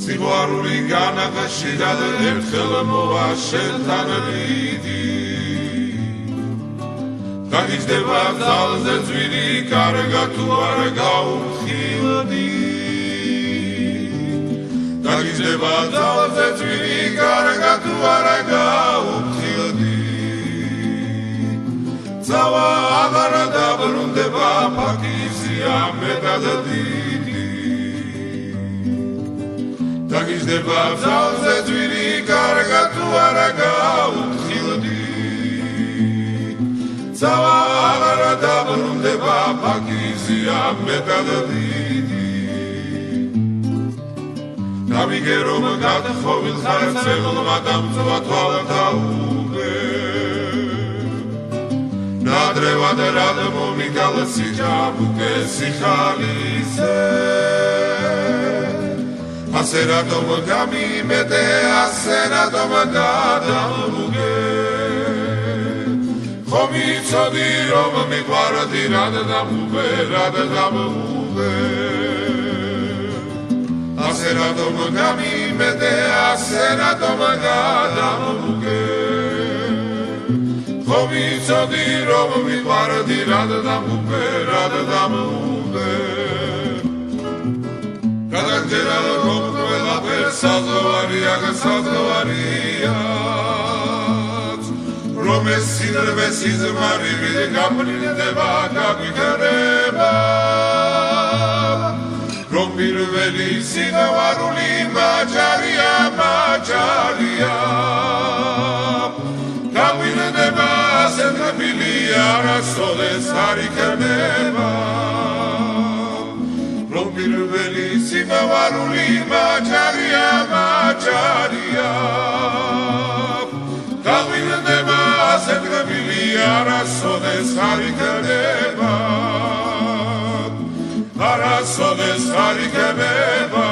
სიყვარული განახშირად ერთხელ მოვა შენთან რიდი დაგიჯდება ძალზე ძვირი კარგად თუ არ გაუხილდი დაგიჯდება ძალზე ძვირი კარგად თუ არ გაუხილდი ძალა აღარ დაბრუნდება ფაქიზია მეტად დიდი დაგიჯდება ძალზე ძვირი კარგად თუ არ გაუხილდი ძალა აღარ დაბრუნდება ფაქიზია მეტად დიდი დავიგე რომ გათხოვილ ხარცელმა დამწვა თვალთა უბე ნადრევად რად მომიგალსი ჯაბუკე სიხალიზე ასე რატომ გამიმეტე ასე რატომ გადამუგე ხომ იცოდი რომ მიყვარდი რად დამუღე ასე რატომ გამიმეტე ასე რატომ გადამუგე ხომ იცოდი რომ მიყვარდი რად დამუღე გადაგჯერა რომ ყველაფერს საზღვარია რომ ეს სინერვე სიზმარი გაფრინდება გაგვიგრება რომ პირველი სიყვარული მაჯარია გაგვიგრდება ასეთრაფილი არასოდეს არ იქნება რომ პირველი სიყვარული მაჯარია გაგვიგრდება ასეთრაფილი არასოდეს არ იქნება არასოდეს არ იქნება